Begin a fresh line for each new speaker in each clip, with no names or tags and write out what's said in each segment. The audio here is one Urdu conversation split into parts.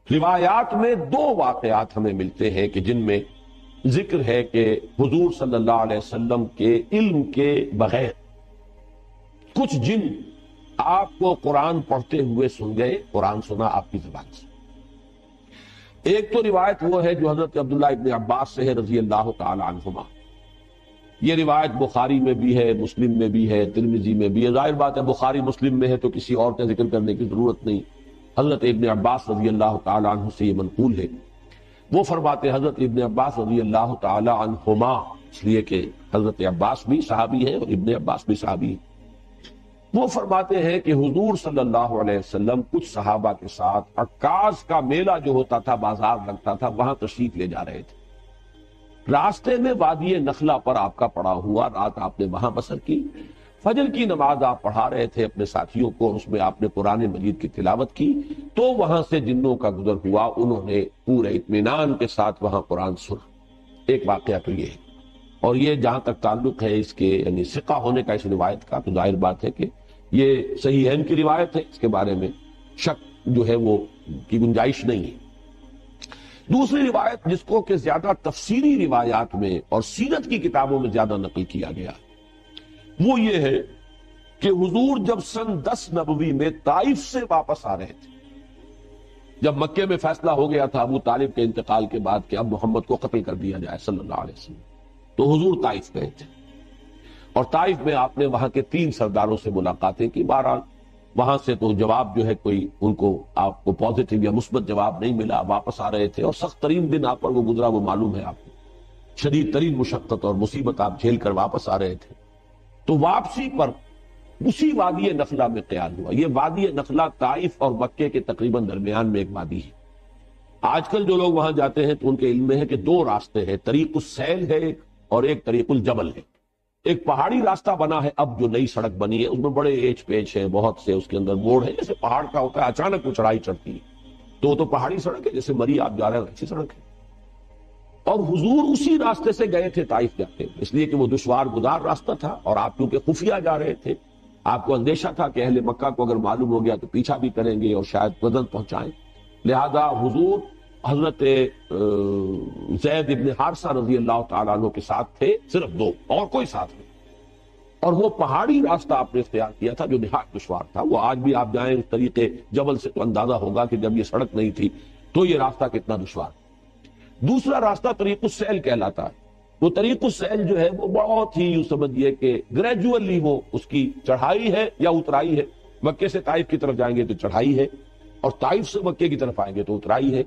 روایات میں دو واقعات ہمیں ملتے ہیں کہ جن میں ذکر ہے کہ حضور صلی اللہ علیہ وسلم کے علم کے بغیر کچھ جن آپ کو قرآن پڑھتے ہوئے سن گئے، قرآن سنا آپ کی زبان سے۔ ایک تو روایت وہ ہے جو حضرت عبداللہ ابن عباس سے ہے رضی اللہ تعالی عنہما۔ یہ روایت بخاری میں بھی ہے، مسلم میں بھی ہے، ترمذی میں بھی ہے۔ ظاہر بات ہے بخاری مسلم میں ہے تو کسی اور کا ذکر کرنے کی ضرورت نہیں، حضرت ابن عباس رضی اللہ تعالی عنہ سے یہ منقول ہے۔ وہ فرماتے حضرت ابن عباس رضی اللہ تعالی عنہما، اس لیے کہ حضرت عباس بھی صحابی ہے اور ابن عباس بھی صحابی ہے۔ وہ فرماتے ہیں کہ حضور صلی اللہ علیہ وسلم کچھ صحابہ کے ساتھ عکاظ کا میلہ جو ہوتا تھا، بازار لگتا تھا، وہاں تشریف لے جا رہے تھے۔ راستے میں وادی نخلا پر آپ کا پڑا ہوا، رات آپ نے وہاں بسر کی۔ فجر کی نماز آپ پڑھا رہے تھے اپنے ساتھیوں کو، اس میں آپ نے قرآن مجید کی تلاوت کی، تو وہاں سے جنوں کا گزر ہوا، انہوں نے پورے اطمینان کے ساتھ وہاں قرآن سنا۔ ایک واقعہ تو یہ ہے، اور یہ جہاں تک تعلق ہے اس کے یعنی ثقہ ہونے کا اس روایت کا، تو ظاہر بات ہے کہ یہ صحیحین کی روایت ہے، اس کے بارے میں شک جو ہے وہ کی گنجائش نہیں ہے۔ دوسری روایت جس کو کہ زیادہ تفسیری روایات میں اور سیرت کی کتابوں میں زیادہ نقل کیا گیا، وہ یہ ہے کہ حضور جب سن 10 نبوی میں طائف سے واپس آ رہے تھے، جب مکے میں فیصلہ ہو گیا تھا ابو طالب کے انتقال کے بعد کہ اب محمد کو قتل کر دیا جائے صلی اللہ علیہ وسلم، تو حضور طائف گئے تھے، اور طائف میں آپ نے وہاں کے 3 سرداروں سے ملاقاتیں کی۔ بہرحال وہاں سے تو جواب جو ہے کوئی ان کو آپ کو پازیٹیو یا مثبت جواب نہیں ملا، واپس آ رہے تھے، اور سخت ترین دن آپ پر وہ گزرا وہ معلوم ہے آپ کو، شدید ترین مشقت اور مصیبت آپ جھیل کر واپس آ رہے تھے۔ تو واپسی پر اسی وادی نخلا میں قیام ہوا۔ یہ وادی نخلا طائف اور مکے کے تقریباً درمیان میں ایک وادی ہے۔ آج کل جو لوگ وہاں جاتے ہیں تو ان کے علم میں ہے کہ 2 راستے ہیں، طریق السیل ہے اور ایک طریق الجبل ہے۔ ایک پہاڑی راستہ بنا ہے، اب جو نئی سڑک بنی ہے اس میں بڑے ایچ پیچ ہیں، بہت سے اس کے اندر موڑ ہے، جیسے پہاڑ کا ہوتا ہے، اچانک وہ چڑھائی چڑھتی ہے، تو پہاڑی سڑک ہے، جیسے مری آپ جا رہے ہیں اچھی سڑک ہے۔ اور حضور اسی راستے سے گئے تھے طائف جاتے، اس لیے کہ وہ دشوار گزار راستہ تھا، اور آپ کیونکہ خفیہ جا رہے تھے، آپ کو اندیشہ تھا کہ اہل مکہ کو اگر معلوم ہو گیا تو پیچھا بھی کریں گے اور شاید وزن پہنچائیں، لہذا حضور حضرت زید ابن حارثہ رضی اللہ تعالیٰ عنہ کے ساتھ تھے، صرف 2 اور کوئی ساتھ نہیں، اور وہ پہاڑی راستہ آپ نے اختیار کیا تھا جو نہایت دشوار تھا۔ وہ آج بھی آپ جائیں اس طریقے جبل سے تو اندازہ ہوگا کہ جب یہ سڑک نہیں تھی تو یہ راستہ کتنا دشوار۔ دوسرا راستہ طریق السیل کہلاتا ہے۔ وہ طریق السیل جو ہے وہ بہت ہی یوں سمجھیے کہ گریجولی وہ اس کی چڑھائی ہے یا اترائی ہے۔ مکے سے طائف کی طرف جائیں گے تو چڑھائی ہے، اور طائف سے مکے کی طرف آئیں گے تو اترائی ہے،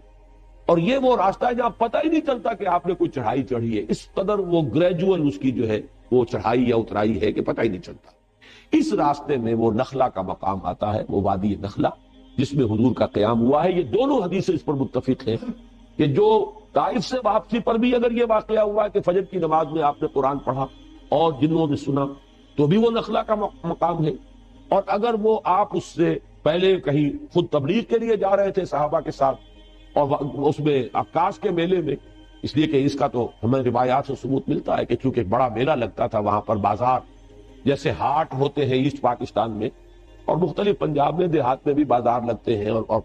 اور یہ وہ راستہ ہے جہاں پتہ ہی نہیں چلتا کہ آپ نے کوئی چڑھائی چڑھی ہے، اس قدر وہ گریجول اس کی جو ہے وہ چڑھائی یا اترائی ہے کہ پتہ ہی نہیں چلتا۔ اس راستے میں وہ نخلا کا مقام آتا ہے، وہ وادی نخلا جس میں حضور کا قیام ہوا ہے۔ یہ دونوں حدیثیں اس پر متفق ہیں کہ جو طائف سے واپسی پر بھی اگر یہ واقعہ ہوا ہے کہ فجر کی نماز میں آپ نے قرآن پڑھا اور جنوں نے سنا، تو بھی وہ نخلا کا مقام ہے، اور اگر وہ آپ اس سے پہلے کہیں خود تبلیغ کے لیے جا رہے تھے صحابہ کے ساتھ، اور اس میں عکاظ کے میلے میں، اس لیے کہ اس کا تو ہمیں روایات سے ثبوت ملتا ہے کہ چونکہ ایک بڑا میلہ لگتا تھا وہاں پر، بازار جیسے ہاٹ ہوتے ہیں ایسٹ پاکستان میں، اور مختلف پنجاب میں دیہات میں بھی بازار لگتے ہیں، اور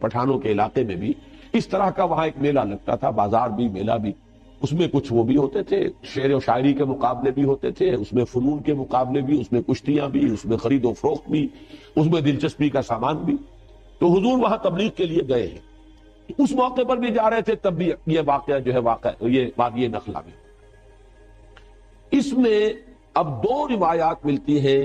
پٹھانوں کے علاقے میں بھی اس طرح کا وہاں ایک میلہ لگتا تھا، بازار بھی میلہ بھی۔ اس میں کچھ وہ بھی ہوتے تھے، شعر و شاعری کے مقابلے بھی ہوتے تھے، اس میں فنون کے مقابلے بھی، اس میں کشتیاں بھی، اس میں خرید و فروخت بھی، اس میں دلچسپی کا سامان بھی۔ تو حضور وہاں تبلیغ کے لیے گئے ہیں، اس موقع پر بھی جا رہے تھے، تب بھی یہ واقعہ جو ہے یہ وادی نخلا میں۔ اس میں اب 2 روایات ملتی ہیں۔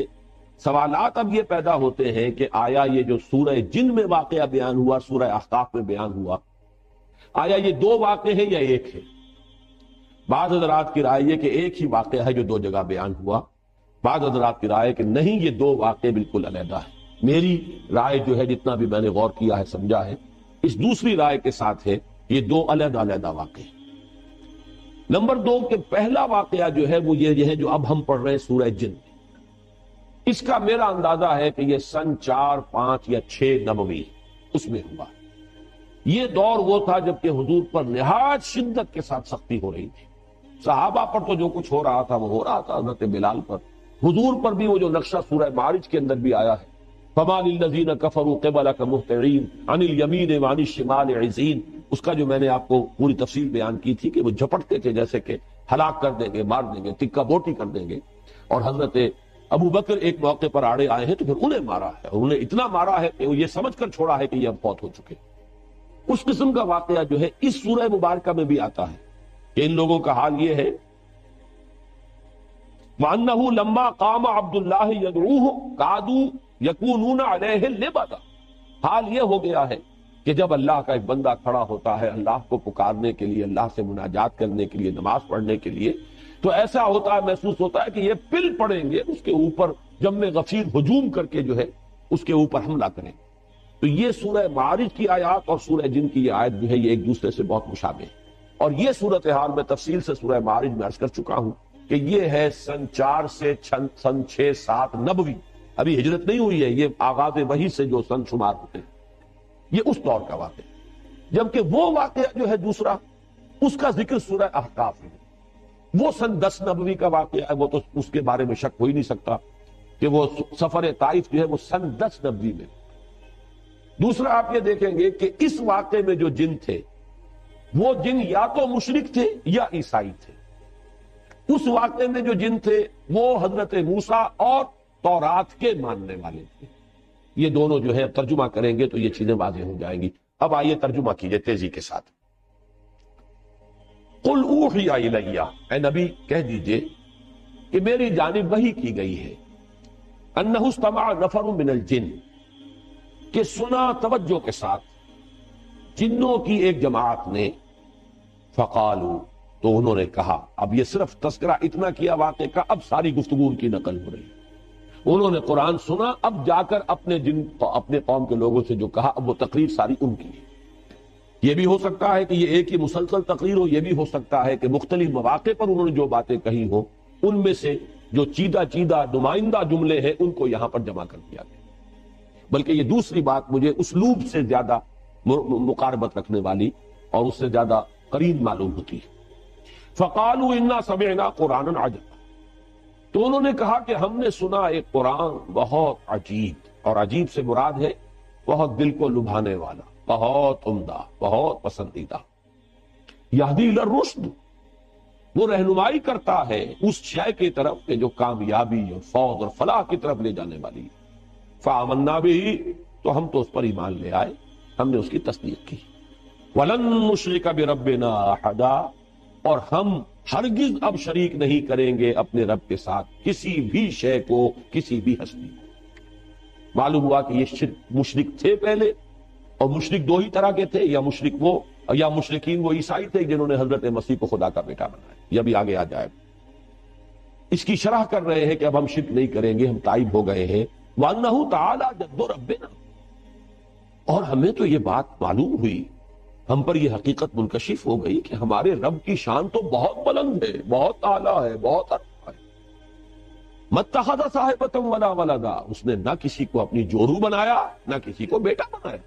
سوالات اب یہ پیدا ہوتے ہیں کہ آیا یہ جو سورہ جن میں واقعہ بیان ہوا، سورہ احقاف میں بیان ہوا، آیا یہ 2 واقعے ہیں یا ایک ہے؟ بعض حضرات کی رائے یہ کہ ایک ہی واقعہ ہے جو 2 جگہ بیان ہوا، بعض حضرات کی رائے کہ نہیں، یہ 2 واقعے بالکل علیحدہ ہیں۔ میری رائے جو ہے، جتنا بھی میں نے غور کیا ہے سمجھا ہے، اس دوسری رائے کے ساتھ ہے، یہ 2 علیحدہ واقعے۔ نمبر 2 کہ پہلا واقعہ جو ہے وہ یہ ہے جو اب ہم پڑھ رہے ہیں سورہ جن، اس کا میرا اندازہ ہے کہ یہ سن 4، 5 یا 6 نبوی اس میں ہوا۔ یہ دور وہ تھا جب کہ حضور پر نہایت شدت کے ساتھ سختی ہو رہی تھی، صحابہ پر تو جو کچھ ہو رہا تھا وہ ہو رہا تھا، حضرت بلال پر، حضور پر بھی وہ جو نقشہ سورہ معارج کے اندر بھی آیا ہے فما للذین کفروا قبلک مہطعین عن الیمین وعن الشمال عزین. اس کا جو میں نے آپ کو پوری تفصیل بیان کی تھی کہ وہ جھپٹتے تھے جیسے کہ ہلاک کر دیں گے، مار دیں گے، ٹکا بوٹی کر دیں گے. اور حضرت ابو بکر ایک موقع پر آڑے آئے ہیں تو پھر انہیں مارا ہے، انہیں اتنا مارا ہے کہ وہ یہ سمجھ کر چھوڑا ہے کہ یہ اب فوت ہو چکے. اس قسم کا واقعہ جو ہے اس سورہ مبارکہ میں بھی آتا ہے کہ ان لوگوں کا حال یہ ہے وَأَنَّهُ لَمَّا قَامَ عَبْدُ اللَّهِ يَدْعُوهُ قَعَدُوا يَكُونُونَ عَلَيْهِ لِبَدًا. حال یہ ہو گیا ہے کہ جب اللہ کا ایک بندہ کھڑا ہوتا ہے اللہ کو پکارنے کے لیے، اللہ سے مناجات کرنے کے لیے، نماز پڑھنے کے لیے، تو ایسا ہوتا ہے، محسوس ہوتا ہے کہ یہ پل پڑیں گے اس کے اوپر، جم غفیر ہجوم کر کے جو ہے اس کے اوپر حملہ کریں. تو یہ سورہ معارج کی آیات اور سورہ جن کی یہ آیت جو ہے یہ ایک دوسرے سے بہت مشابہ ہے. اور یہ صورتحال میں تفصیل سے سورہ معارج میں عرض کر چکا ہوں کہ یہ ہے سن 4 سے سن 6-7 نبوی. ابھی ہجرت نہیں ہوئی ہے، یہ آغاز وحی سے جو سن شمار ہوتے ہیں یہ اس دور کا واقعہ. جبکہ وہ واقعہ جو ہے دوسرا اس کا ذکر سورہ احقاف میں، وہ سن 10 نبوی کا واقعہ ہے. وہ تو اس کے بارے میں شک ہو ہی نہیں سکتا کہ وہ سفر طائف جو ہے وہ سن 10 نبوی میں. دوسرا آپ یہ دیکھیں گے کہ اس واقعے میں جو جن تھے وہ جن یا تو مشرک تھے یا عیسائی تھے. اس واقعے میں جو جن تھے وہ حضرت موسیٰ اور تورات کے ماننے والے تھے. یہ دونوں جو ہے ترجمہ کریں گے تو یہ چیزیں واضح ہو جائیں گی. اب آئیے ترجمہ کیجئے تیزی کے ساتھ. قل اوحی الی، اے نبی کہہ دیجئے کہ میری جانب وحی کی گئی ہے، انہ استمع نفر من الجن، کہ سنا توجہ کے ساتھ جنوں کی ایک جماعت نے، فقالو تو انہوں نے کہا. اب یہ صرف تذکرہ اتنا کیا واقعے کا، اب ساری گفتگو ان کی نقل ہو رہی ہے. انہوں نے قرآن سنا، اب جا کر اپنے قوم کے لوگوں سے جو کہا اب وہ تقریر ساری ان کی ہے. یہ بھی ہو سکتا ہے کہ یہ ایک ہی مسلسل تقریر ہو، یہ بھی ہو سکتا ہے کہ مختلف مواقع پر انہوں نے جو باتیں کہی ہوں ان میں سے جو چیدہ نمائندہ جملے ہیں ان کو یہاں پر جمع کر دیا گیا. بلکہ یہ دوسری بات مجھے اسلوب سے زیادہ مقاربت رکھنے والی اور اس سے زیادہ قریب معلوم ہوتی ہے. فقالوا انا سمعنا قرانا عجبا، تو انہوں نے کہا کہ ہم نے سنا ایک قرآن بہت عجیب، اور عجیب سے مراد ہے بہت دل کو لبھانے والا، بہت عمدہ، بہت پسندیدہ. یہدی الی الرشد، وہ رہنمائی کرتا ہے اس شے کی طرف کہ جو کامیابی اور فوز اور فلاح کی طرف لے جانے والی ہے. فآمنا بہ، تو ہم تو اس پر ایمان لے آئے، ہم نے اس کی تصدیق کی. ولن نشرک بربنا احدا، اور ہم ہرگز اب شریک نہیں کریں گے اپنے رب کے ساتھ کسی بھی شے کو، کسی بھی ہستی کو. معلوم ہوا کہ یہ مشرک تھے پہلے، اور مشرک دو ہی طرح کے تھے، یا مشرک وہ یا مشرکین وہ عیسائی تھے جنہوں نے حضرت مسیح کو خدا کا بیٹا بنایا. یہ بھی آگے آ جائے. اس کی شرح کر رہے ہیں کہ اب ہم شرک نہیں کریں گے، ہم تائب ہو گئے ہیں. وَأَنَّهُ تَعَالَى جَدُّ رَبِّنَا، اور ہمیں تو یہ بات معلوم ہوئی، ہم پر یہ حقیقت منکشف ہو گئی کہ ہمارے رب کی شان تو بہت بلند ہے، بہت اعلیٰ ہے، بہت عرفہ ہے. مَتَّخَذَ صَاحِبَةً وَلَا وَلَدًا، اس نے نہ کسی کو اپنی جورو بنایا نہ کسی کو بیٹا بنایا.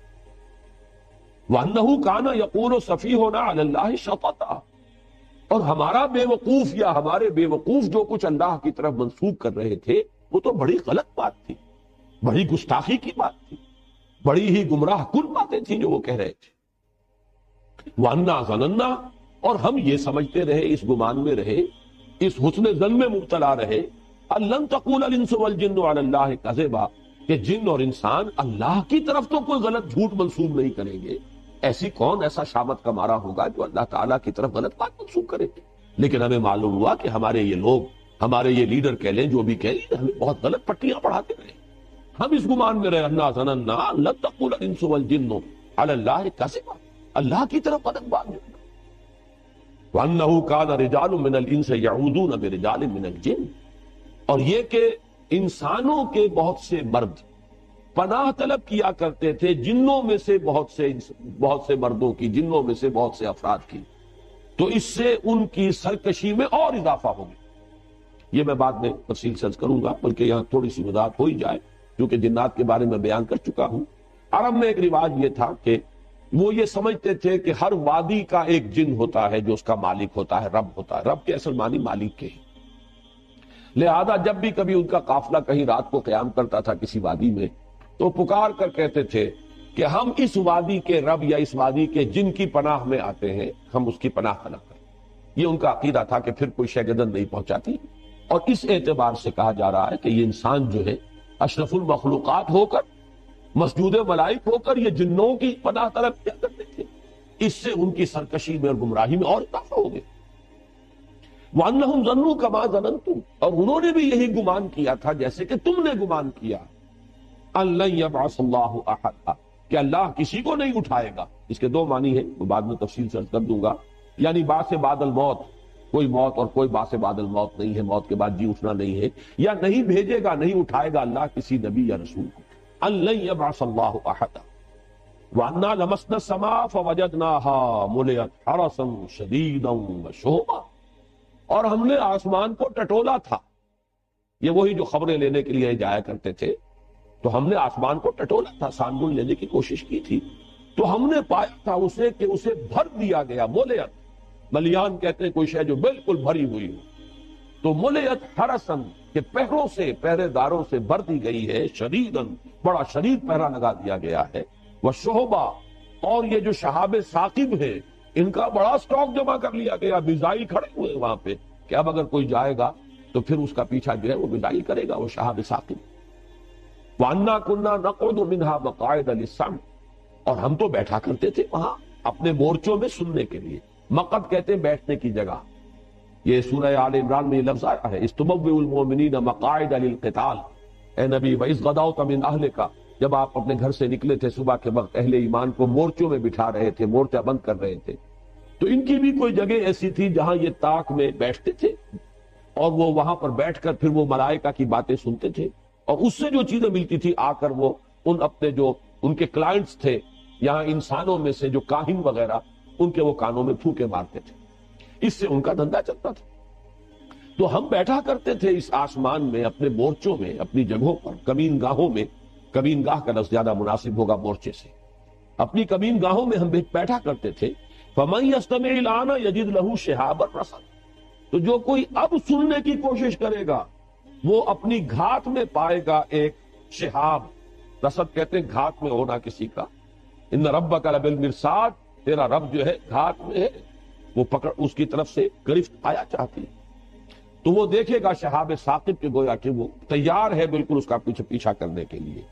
وَأَنَّهُ كَانَ يَقُولُ سَفِيهُنَا عَلَى اللَّهِ شَطَطًا، اور ہمارا بے وقوف یا ہمارے بے وقوف جو کچھ اللہ کی طرف منسوب کر رہے تھے وہ تو بڑی غلط بات تھی، بڑی گستاخی کی بات تھی، بڑی ہی گمراہ کن باتیں تھیں جو وہ کہہ رہے تھے. وَأَنَّا ظَنَنَّا، اور ہم یہ سمجھتے رہے، اس گمان میں رہے، اس حسن ظن میں مبتلا رہے، أَن لَن تَقُولَ الْإِنسُ وَالْجِنُّ عَلَى اللَّهِ كَذِبًا، کہ جن اور انسان اللہ کی طرف تو کوئی غلط جھوٹ منسوب نہیں کریں گے. ایسی کون ایسا شامت کا مارا ہوگا جو اللہ تعالیٰ کی طرف غلط بات منسوب کرے. لیکن ہمیں معلوم ہوا کہ ہمارے یہ لوگ، ہمارے یہ لیڈر کہہ لیں جو بھی کہہ لیں، ہمیں بہت غلط پٹیاں پڑھاتے رہے. ہم اس گمان میں رہے، انا ظننا لن تقول الانس والجن علی اللہ کذبا، اللہ کی طرف غلط بات جو. وانه كان رجال من الانس يعوذون برجال من الجن، اور یہ کہ انسانوں کے بہت سے مرد پناہ طلب کیا کرتے تھے جنوں میں سے بہت سے مردوں کی، جنوں میں سے بہت سے افراد کی، تو اس سے ان کی سرکشی میں اور اضافہ ہو گیا. یہ میں بعد میں تفصیل سے عرض کروں گا، بلکہ یہاں تھوڑی سی وضاحت ہو ہی جائے کیونکہ جنات کے بارے میں بیان کر چکا ہوں. عرب میں ایک رواج یہ تھا کہ وہ یہ سمجھتے تھے کہ ہر وادی کا ایک جن ہوتا ہے جو اس کا مالک ہوتا ہے، رب ہوتا ہے. رب کے اصل معنی مالک کے ہیں. لہذا جب بھی کبھی ان کا قافلہ کہیں رات کو قیام کرتا تھا کسی وادی میں، تو پکار کر کہتے تھے کہ ہم اس وادی کے رب یا اس وادی کے جن کی پناہ میں آتے ہیں ہم اس کی پناہ طلب کریں. یہ ان کا عقیدہ تھا کہ پھر کوئی شے گردن نہیں پہنچاتی. اور اس اعتبار سے کہا جا رہا ہے کہ یہ انسان جو ہے اشرف المخلوقات ہو کر، مسجود ملائک ہو کر، یہ جنوں کی پناہ طلب کیا کرتے تھے. اس سے ان کی سرکشی میں اور گمراہی میں اور اضافہ ہو گیا. وَأَنَّهُمْ ظَنُّوا كَمَا ظَنَنْتُمْ، اور انہوں نے بھی یہی گمان کیا تھا جیسے کہ تم نے گمان کیا. أَن لَن يَبْعَثَ اللَّهُ أَحَدًا، کہ اللہ کسی کو نہیں اٹھائے گا. اس کے دو معنی ہیں، وہ بعد میں تفصیل سے عرض کر دوں گا. یعنی بعث بعد الموت، کوئی موت اور کوئی بعث بعد الموت نہیں ہے، موت کے بعد جی اٹھنا نہیں ہے. یا نہیں بھیجے گا، نہیں اٹھائے گا اللہ کسی نبی یا رسول کو. أَن لَن يَبْعَثَ اللَّهُ أَحَدًا وَأَنَّا لَمَسْنَا السَّمَاءَ فَوَجَدْنَاهَا مُلِئَتْ حَرَسًا شَدِيدًا وَشُهُبًا، اور ہم نے آسمان کو ٹٹولا تھا. یہ وہی جو خبریں لینے کے لیے جایا کرتے تھے، تو ہم نے آسمان کو ٹٹولا تھا، سانگن لینے کی کوشش کی تھی، تو ہم نے پایا تھا اسے کہ اسے بھر دیا گیا. ملیت، ملیان کہتے ہیں کوئی شے جو بالکل بھری ہوئی ہو. تو ملیت حرسن، کہ پہروں سے، پہرے داروں سے بھر دی گئی ہے. شدیدن، بڑا شدید پہرا لگا دیا گیا ہے. وشہبا، اور یہ جو شہاب ثاقب ہے ان کا بڑا سٹاک جمع کر لیا گیا. میزائل کھڑے ہوئے وہاں پہ کہ اب اگر کوئی جائے گا تو پھر اس کا پیچھا جو ہے وہ میزائل کرے گا، وہ شہاب ثاقب. وَأَنَّا كُنَّا نَقْعُدُ مِنْهَا مَقَاعِدَ لِلسَّمْعِ، اور ہم تو بیٹھا کرتے تھے وہاں اپنے مورچوں میں سننے کے لیے. مقعد کہتے ہیں بیٹھنے کی جگہ. یہ سورہ آل عمران میں یہ لفظ آیا ہے، اِسْتُبَوِّئُ الْمُؤْمِنِينَ مَقَاعِدَ لِلْقِتَالِ. اے نبی، وَإِذْ غَدَوْتَ مِنْ أَهْلِكَ، جب آپ اپنے گھر سے نکلے تھے صبح کے وقت، اہل ایمان کو مورچوں میں بٹھا رہے تھے، مورچہ بند کر رہے تھے. تو ان کی بھی کوئی جگہ ایسی تھی جہاں یہ طاق میں بیٹھتے تھے، اور وہ وہاں پر بیٹھ کر پھر وہ ملائکہ کی باتیں سنتے تھے. اور اس سے جو چیزیں ملتی تھی آ کر وہ ان اپنے جو ان کے کلائنٹس تھے یہاں انسانوں میں سے، جو کاہن وغیرہ، ان کے وہ کانوں میں پھونکے مارتے تھے. اس سے ان کا دھندا چلتا تھا. تو ہم بیٹھا کرتے تھے اس آسمان میں، اپنے مورچوں میں، اپنی جگہوں پر، کمین گاہوں میں. کمین گاہ کا لفظ زیادہ مناسب ہوگا مورچے سے. اپنی کمین گاہوں میں ہم بیٹھا کرتے تھے. فَمَن يَسْتَمِعِ الْآنَ يَجِدْ لَهُ شِهَابًا رَصَدًا، تو جو کوئی اب سننے کی کوشش کرے گا وہ اپنی گھات میں پائے گا ایک شہاب. رصد کہتے ہیں گھات میں ہونا کسی کا. ان ربک لبالمرصاد، تیرا رب جو ہے گھات میں ہے، وہ پکڑ اس کی طرف سے گرفت آیا چاہتی ہے. تو وہ دیکھے گا شہاب ثاقب کے، گویا کہ وہ تیار ہے بالکل اس کا پیچھا کرنے کے لیے.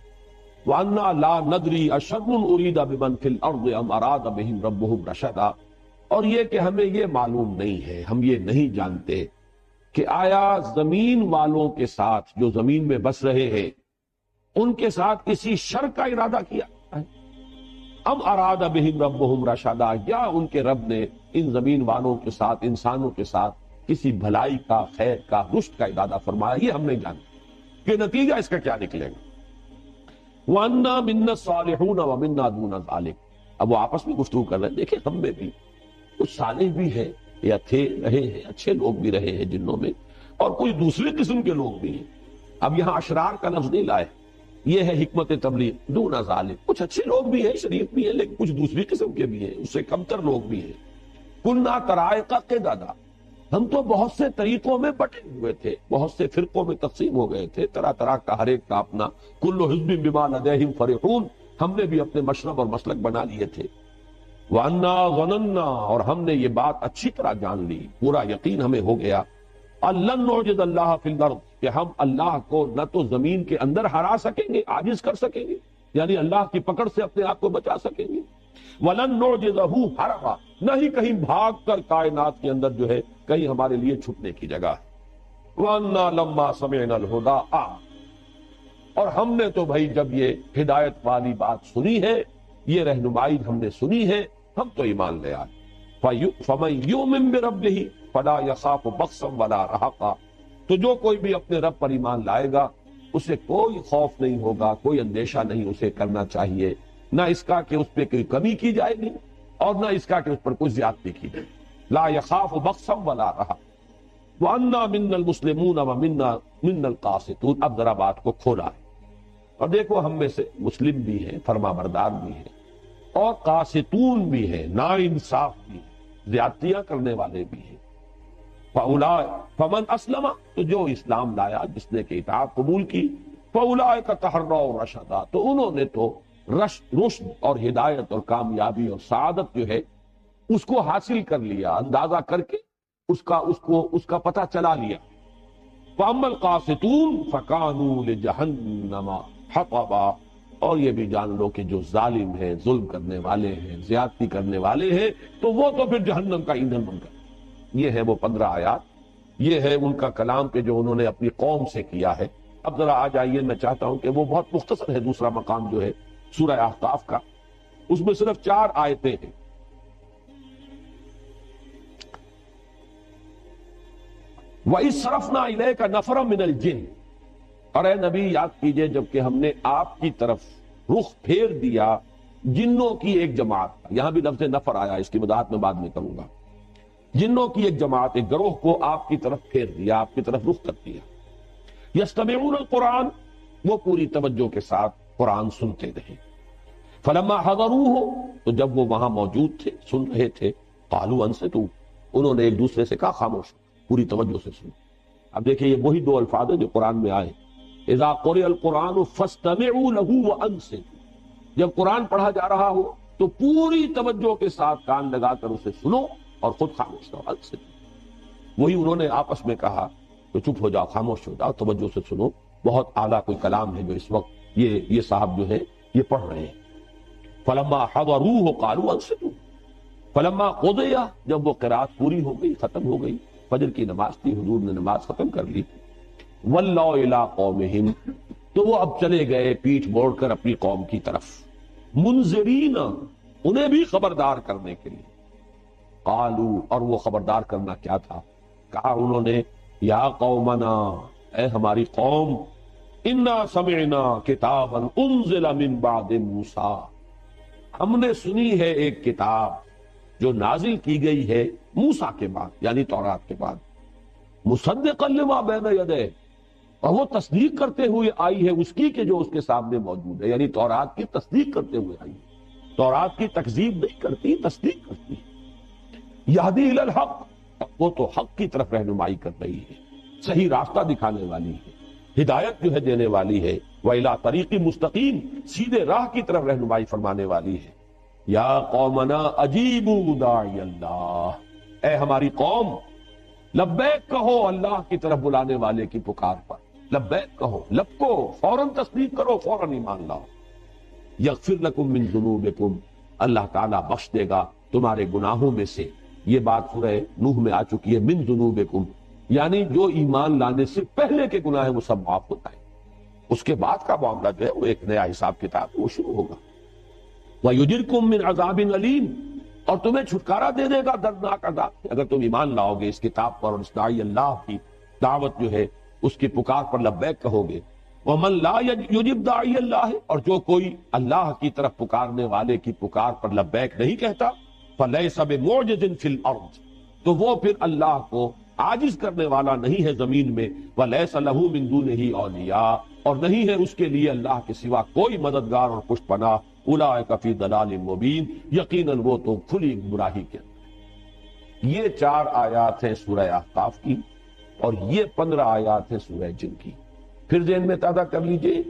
وَأَنَّا لَا نَدْرِي أَشَرٌّ أُرِيدَ بِمَنْ فِي الْأَرْضِ أَمْ أَرَادَ بِهِمْ رَبُّهُمْ رَشَدًا، اور یہ کہ ہمیں یہ معلوم نہیں ہے، ہم یہ نہیں جانتے کہ آیا زمین والوں کے ساتھ، جو زمین میں بس رہے ہیں، ان کے ساتھ کسی شر کا ارادہ کیا ہے. ام اراد بہم ربہم رشدا، یا ان کے رب نے ان زمین والوں کے ساتھ، انسانوں کے ساتھ کسی بھلائی کا، خیر کا، رشد کا ارادہ فرمایا. یہ ہم نہیں جانتے کہ نتیجہ اس کا کیا نکلے گا. وَأَنَّا مِنَّا الصَّالِحُونَ وَمِنَّا دُونَ ذَلِكَ، اب وہ آپس میں گفتگو کر رہے ہیں. دیکھیں ہم میں بھی کچھ صالح بھی ہیں، یا تھے، رہے ہیں، اچھے لوگ بھی رہے ہیں جنوں میں، اور کوئی دوسری قسم کے لوگ بھی ہیں. اب یہاں اشرار کا لفظ نہیں لائے، یہ ہے حکمت تبلیغ. دون ذالک، کچھ اچھے لوگ بھی ہیں، شریف بھی ہیں، لیکن کچھ دوسری قسم کے بھی ہیں، اس سے کمتر لوگ بھی ہیں. کننا طرائق قددا، ہم تو بہت سے طریقوں میں بٹے ہوئے تھے، بہت سے فرقوں میں تقسیم ہو گئے تھے، طرح طرح کا ہر ایک کا اپنا. کل حزب بما لدیہم فرحون، ہم نے بھی اپنے مشرب اور مسلک بنا لیے تھے. وَأَنَّا ظَنَنَّا، اور ہم نے یہ بات اچھی طرح جان لی، پورا یقین ہمیں ہو گیا. أَلَّن نُعْجِزَ اللَّهَ فِي الْأَرْضِ، کہ ہم اللہ کو نہ تو زمین کے اندر ہرا سکیں گے، عاجز کر سکیں گے، یعنی اللہ کی پکڑ سے اپنے آپ کو بچا سکیں گے. وَلَن نُعْجِزَهُ هَرَبًا، نہ ہی کہیں بھاگ کر کائنات کے اندر جو ہے کہیں ہمارے لیے چھپنے کی جگہ ہے. وَأَنَّا لَمَّا سَمِعْنَا الْهُدَىٰ آمَنَّا، اور ہم نے تو بھائی جب یہ ہدایت والی بات سنی ہے، یہ رہنمائی ہم نے سنی ہے، ہم تو ایمان لے آئے. فَمَن يُؤْمِن بِرَبِّهِ فَلَا يَخَافُ بَخْسًا وَلَا رَهَقًا، تو جو کوئی بھی اپنے رب پر ایمان لائے گا اسے کوئی خوف نہیں ہوگا، کوئی اندیشہ نہیں اسے کرنا چاہیے، نہ اس کا کہ اس پہ کوئی کمی کی جائے گی، اور نہ اس کا کہ اس پر کوئی زیادتی کی جائے. لا يخاف بخسا ولا رہا. وَأَنَّا مِنَّا الْمُسْلِمُونَ وَمِنَّا الْقَاسِطُونَ، اب ذرا بات کو کھولا ہے. اور دیکھو ہم میں سے مسلم بھی ہیں، فرما بردار بھی ہیں، اور قاسطون بھی ہیں، نا انصاف بھی ہیں، زیادتیاں کرنے والے بھی ہیں. فَأُولَٰئِکَ فَمَنْ أَسْلَمَ، تو جو اسلام لایا، جس نے کہ اطاعت قبول کی، فَأُولَٰئِكَ تَحَرَّوْا رَشَدًا، تو انہوں نے تو رشد اور ہدایت اور کامیابی اور سعادت جو ہے اس کو حاصل کر لیا، اندازہ کر کے اس کا پتہ چلا لیا۔ فَأَمَّا الْقَاسِطُونَ فَكَانُوا لِجَهَنَّمَ حَطَبًا، اور یہ بھی جان لو کہ جو ظالم ہیں، ظلم کرنے والے ہیں، زیادتی کرنے والے ہیں، تو وہ تو پھر جہنم کا ایندھن بن گئے۔ یہ ہے وہ 15 آیات، یہ ہے ان کا کلام کہ جو انہوں نے اپنی قوم سے کیا ہے۔ اب ذرا آ جائیے، میں چاہتا ہوں کہ وہ بہت مختصر ہے، دوسرا مقام جو ہے سورہ احقاف کا، اس میں صرف 4 آیتیں ہیں۔ وَإِذْ صَرَفْنَا إِلَيْكَ نَفَرًا مِنَ الْجِنِّ، اور اے نبی یاد کیجئے جب کہ ہم نے آپ کی طرف رخ پھیر دیا جنوں کی ایک جماعت کا۔ یہاں بھی لفظ نفر آیا، اس کی وضاحت میں بعد میں کروں گا۔ جنوں کی ایک جماعت، ایک گروہ کو آپ کی طرف پھیر دیا، آپ کی طرف رخ کر دیا۔ یستمعون القرآن، وہ پوری توجہ کے ساتھ قرآن سنتے رہے۔ فلما حضروہ، تو جب وہ وہاں موجود تھے، سن رہے تھے، قالوا انصتوا، انہوں نے ایک دوسرے سے کہا خاموش، پوری توجہ سے سنو۔ اب دیکھیں یہ وہی 2 الفاظ ہیں جو قرآن میں آئے، اذا قرئ القرآن فاستمعوا له وانصتوا، جب قرآن پڑھا جا رہا ہو تو پوری توجہ کے ساتھ کان لگا کر اسے سنو اور خود خاموش رہو۔ انصتوا، وہی انہوں نے آپس میں کہا تو چپ ہو جاؤ، خاموش ہو جاؤ، توجہ سے سنو۔ بہت اعلیٰ کوئی کلام ہے جو اس وقت یہ صاحب جو ہے یہ پڑھ رہے ہیں۔ فلما حضروہ قالوا انصتوا، فلما قضی، جب وہ قرات پوری ہو گئی، ختم ہو گئی، فجر کی نماز تھی، حضور نے نماز ختم کر لی، ولوا الی قومہم، تو وہ اب چلے گئے پیٹھ موڑ کر اپنی قوم کی طرف، منذرین، انہیں بھی خبردار کرنے کے لیے۔ قالوا، اور وہ خبردار کرنا کیا تھا؟ کہا انہوں نے یا قومنا، اے ہماری قوم، انا سمعنا کتابا انزل من بعد موسیٰ، ہم نے سنی ہے ایک کتاب جو نازل کی گئی ہے موسیٰ کے بعد، یعنی تورات کے بعد، مصدقا لما بین یدیہ، اور وہ تصدیق کرتے ہوئے آئی ہے اس کی کہ جو اس کے سامنے موجود ہے، یعنی تورات کی تصدیق کرتے ہوئے آئی ہے، تورات کی تکذیب نہیں کرتی، تصدیق کرتی۔ یہدی الی الحق، وہ تو حق کی طرف رہنمائی کر رہی ہے، صحیح راستہ دکھانے والی ہے، ہدایت جو ہے دینے والی ہے، وَإِلَىٰ طَرِيقٍ مُسْتَقِيمٍ، سیدھے راہ کی طرف رہنمائی فرمانے والی ہے۔ یا قومنا اجیبوا داعی اللہ، اے ہماری قوم لبیک کہو اللہ کی طرف بلانے والے کی پکار پر، لبیک کہو، لب کو فوراً تصدیق کرو، فوراً ایمان لاؤ۔ یغفر لکم من ذنوبکم، اللہ تعالیٰ بخش دے گا تمہارے گناہوں میں سے۔ یہ بات سورہ نوح میں آ چکی ہے، من ذنوبکم، یعنی جو ایمان لانے سے پہلے کے گناہ ہیں وہ سب معاف ہوتا ہے، اس کے بعد کا معاملہ جو ہے وہ ایک نیا حساب کتاب وہ شروع ہوگا۔ وَيُجِرْكُم مِّنْ عَذَابٍ أَلِيمٍ، اور تمہیں چھٹکارا دے دے گا دردناک عذاب سے، اگر تم ایمان لاؤ گے اس کتاب پر اور اس داعی اللہ کی دعوت جو ہے اس کی پکار پر لبیک کہو گے۔ وَمَن لَا يُجِبْ دَاعِيَ اللَّهِ، اور جو کوئی اللہ کی طرف پکارنے والے کی پکار پر لبیک نہیں کہتا، فَلَيْسَ بِمُعْجِزٍ فِي الْأَرْضِ، تو وہ پھر اللہ کو عاجز کرنے والا نہیں ہے زمین میں، وَلَيْسَ لَهُ مِن دُونِهِ أَوْلِيَاء، اور نہیں ہے اس کے لیے اللہ کے سوا کوئی مددگار اور پشت پناہ۔ اولئک فی ضلال مبین، یقیناً وہ تو کھلی گمراہی کے اندر۔ یہ 4 آیات ہیں سورہ احقاف کی، اور یہ 15 آیات ہیں سورہ جن کی۔ پھر ذہن میں تازہ کر لیجئے،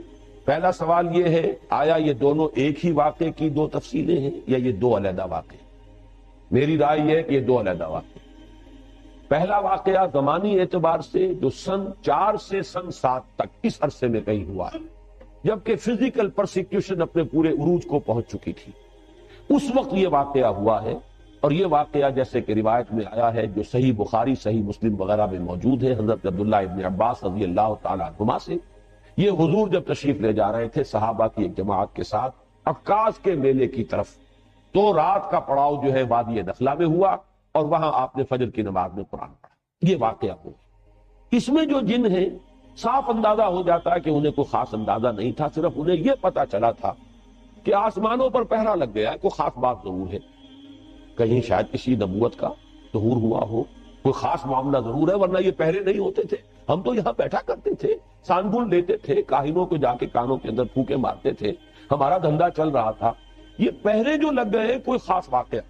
پہلا سوال یہ ہے، آیا یہ دونوں ایک ہی واقعے کی 2 تفصیلیں ہیں یا یہ 2 علیحدہ واقعے؟ میری رائے یہ ہے کہ یہ 2 علیحدہ واقعے۔ پہلا واقعہ زمانی اعتبار سے جو سن 4 سے سن 7 تک اس عرصے میں کہیں ہوا ہے، جبکہ فزیکل پرسیکیوشن اپنے پورے عروج کو پہنچ چکی تھی، اس وقت یہ واقعہ ہوا ہے۔ اور یہ واقعہ جیسے کہ روایت میں آیا ہے جو صحیح بخاری، صحیح مسلم وغیرہ میں موجود ہے، حضرت عبداللہ ابن عباس رضی اللہ تعالیٰ عنہما سے، یہ حضور جب تشریف لے جا رہے تھے صحابہ کی ایک جماعت کے ساتھ عکاظ کے میلے کی طرف، تو رات کا پڑاؤ جو ہے وادی نخلا میں ہوا، اور وہاں آپ نے فجر کی نماز میں قرآن پڑھا۔ یہ واقعہ ہوا۔ اس میں جو جن ہیں صاف اندازہ ہو جاتا ہے کہ انہیں کوئی خاص اندازہ نہیں تھا، صرف انہیں یہ پتا چلا تھا کہ آسمانوں پر پہرا لگ گیا ہے، کوئی خاص بات ضرور ہے، کہیں شاید کسی نبوت کا ظہور ہوا ہو، کوئی خاص معاملہ ضرور ہے، ورنہ یہ پہرے نہیں ہوتے تھے، ہم تو یہاں بیٹھا کرتے تھے، سانگل لیتے تھے، کاہنوں کو جا کے کانوں کے اندر پھونکے مارتے تھے، ہمارا دھندا چل رہا تھا، یہ پہرے جو لگ گئے کوئی خاص واقعہ۔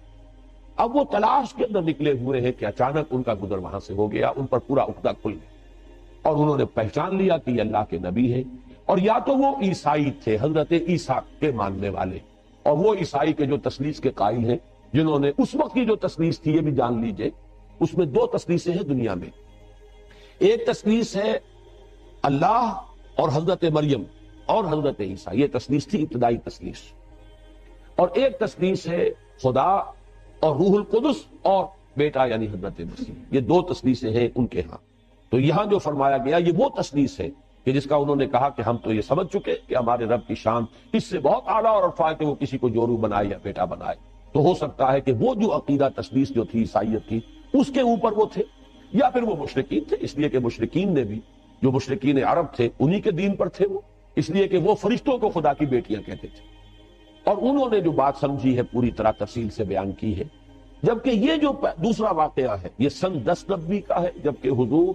اب وہ تلاش کے اندر نکلے ہوئے ہیں کہ اچانک ان کا گزر وہاں سے ہو گیا، ان پر پورا عقدہ کھل گیا، اور انہوں نے پہچان لیا کہ یہ اللہ کے نبی ہیں، اور یا تو وہ عیسائی تھے، حضرت عیسیٰ کے ماننے والے، اور وہ عیسائی کے جو تثلیث کے قائل ہیں، جنہوں نے اس وقت کی جو تثلیث تھی، یہ بھی جان لیجئے، اس میں دو تثلیثیں ہیں دنیا میں۔ ایک تثلیث ہے اللہ اور حضرت مریم اور حضرت عیسیٰ، یہ تثلیث تھی، ابتدائی تثلیث۔ اور ایک تثلیث ہے خدا اور روح القدس اور بیٹا یعنی حضرت مسیح، یہ دو تثلیثیں ہیں ان کے ہاں۔ تو یہاں جو فرمایا گیا یہ وہ تثلیث ہے کہ جس کا انہوں نے کہا کہ ہم تو یہ سمجھ چکے کہ ہمارے رب کی شان اس سے بہت اعلیٰ اور ارفع ہے کہ وہ کسی کو جورو بنائے یا بیٹا بنائے۔ تو ہو سکتا ہے کہ وہ جو عقیدہ تثلیث جو تھی عیسائیت کی، اس کے اوپر وہ تھے، یا پھر وہ مشرکین تھے، اس لیے کہ مشرکین نے بھی، جو مشرکین عرب تھے انہی کے دین پر تھے وہ، اس لیے کہ وہ فرشتوں کو خدا کی بیٹیاں کہتے تھے، اور انہوں نے جو بات سمجھی ہے پوری طرح تفصیل سے بیان کی ہے۔ جبکہ یہ جو دوسرا واقعہ ہے یہ سن 1090 کا ہے، جبکہ حضور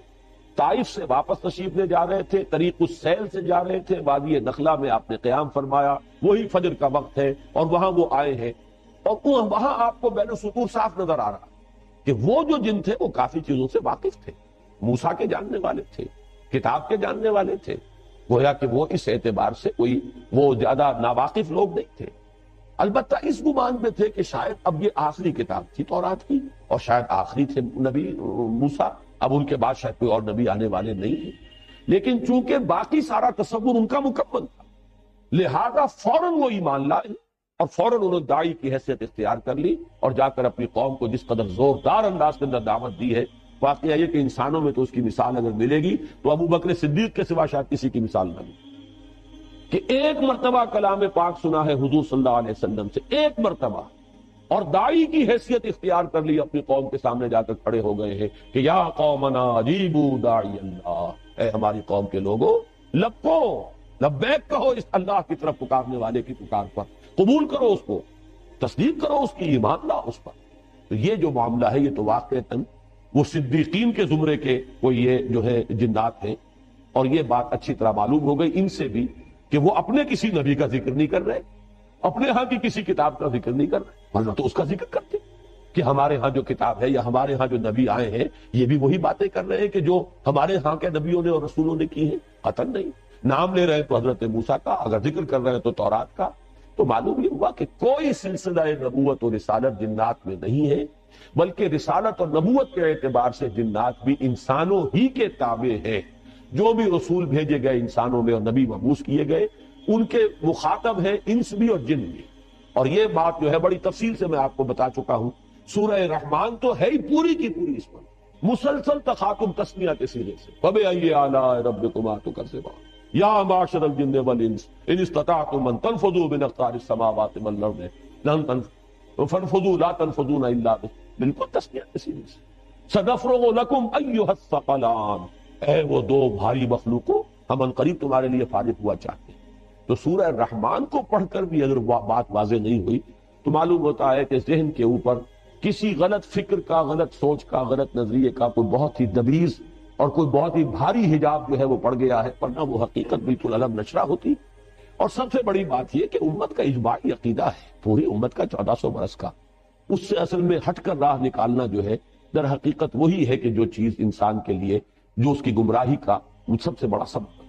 طائف سے واپس تشریف لے جا رہے تھے، طریق السیل سے جا رہے تھے، وادی نخلا میں آپ نے قیام فرمایا، وہی فجر کا وقت ہے، اور وہاں وہ آئے ہیں، اور وہاں آپ کو بین السطور صاف نظر آ رہا کہ وہ جو جن تھے وہ کافی چیزوں سے واقف تھے، موسیٰ کے جاننے والے تھے، کتاب کے جاننے والے تھے، گویا کہ وہ اس اعتبار سے کوئی وہ زیادہ ناواقف لوگ نہیں تھے۔ البتہ اس گمان میں تھے کہ شاید اب یہ آخری کتاب تھی تورات کی، اور شاید آخری تھے نبی موسیٰ، اب ان کے بعد شاید کوئی اور نبی آنے والے نہیں ہیں۔ لیکن چونکہ باقی سارا تصور ان کا مکمل تھا، لہذا فوراً وہ ایمان لائے، اور فوراً انہوں نے داعی کی حیثیت اختیار کر لی، اور جا کر اپنی قوم کو جس قدر زوردار انداز کے اندر دعوت دی ہے۔ واقعہ یہ کہ انسانوں میں تو اس کی مثال اگر ملے گی تو ابو بکر صدیق کے سوا شاید کسی کی مثال نہ ملے، کہ ایک مرتبہ کلام پاک سنا ہے حضور صلی اللہ علیہ وسلم سے، ایک مرتبہ، اور داعی کی حیثیت اختیار کر لی، اپنی قوم کے سامنے جا کر کھڑے ہو گئے ہیں کہ یا قومنا اجیبوا داعی اللہ، اے ہماری قوم کے لوگوں لبو لبیک کہو اس اللہ کی طرف پکارنے والے کی پکار پر، قبول کرو اس کو، تصدیق کرو اس کی، ایمان لاؤ اس پر۔ تو یہ جو معاملہ ہے یہ تو واقعتاً وہ صدیقین کے زمرے کے وہ یہ جو ہے جنات ہیں، اور یہ بات اچھی طرح معلوم ہو گئی ان سے بھی کہ وہ اپنے کسی نبی کا ذکر نہیں کر رہے، اپنے ہاں کی کسی کتاب کا ذکر نہیں کر رہے، ورنہ تو اس کا ذکر کرتے کہ ہمارے ہاں جو کتاب ہے یا ہمارے ہاں جو نبی آئے ہیں یہ بھی وہی باتیں کر رہے ہیں کہ جو ہمارے ہاں کے نبیوں نے اور رسولوں نے کی ہیں، قطعاً نہیں۔ نام لے رہے ہیں تو حضرت موسیٰ کا، اگر ذکر کر رہے ہیں تو تورات کا۔ تو معلوم یہ ہوا کہ کوئی سلسلہ نبوت اور رسالت جنات میں نہیں ہے، بلکہ رسالت اور نبوت کے اعتبار سے جنات بھی انسانوں ہی کے تابع ہیں۔ جو بھی رسول بھیجے گئے انسانوں میں اور نبی مبعوث کیے گئے ان کے مخاطب ہیں انس بھی اور جن بھی، اور یہ بات جو ہے بڑی تفصیل سے میں آپ کو بتا چکا ہوں۔ سورہ رحمان تو ہے ہی پوری کی پوری اس پر مسلسل تخاطب تسمیہ کے سیرے سے، فَبِأَيِّ آلَاءِ رَبِّكُمَا تُكَذِّبَانِ یا معشر الجن والانس ان استطعتم ان تنفذوا من اقطار السماوات والارض لن تنفذوا فانفذوا لا تنفذون الا بالکل تسمیہ کے سیرے سے۔ سنفرغ لكم ایھا الثقلان، اے وہ دو بھاری مخلوقوں ہم عنقریب تمہارے لیے فارغ ہوا چاہتے ہیں۔ تو سورہ رحمان کو پڑھ کر بھی اگر بات واضح نہیں ہوئی تو معلوم ہوتا ہے کہ ذہن کے اوپر کسی غلط فکر کا، غلط سوچ کا، غلط نظریے کا کوئی بہت ہی دبیز اور کوئی بہت ہی بھاری حجاب جو ہے وہ پڑ گیا ہے، ورنہ وہ حقیقت بالکل الگ نشرہ ہوتی۔ اور سب سے بڑی بات یہ کہ امت کا اجماعی عقیدہ ہے، پوری امت کا 1400 برس کا، اس سے اصل میں ہٹ کر راہ نکالنا جو ہے در حقیقت وہی ہے کہ جو چیز انسان کے لیے جو اس کی گمراہی کا سب سے بڑا سبب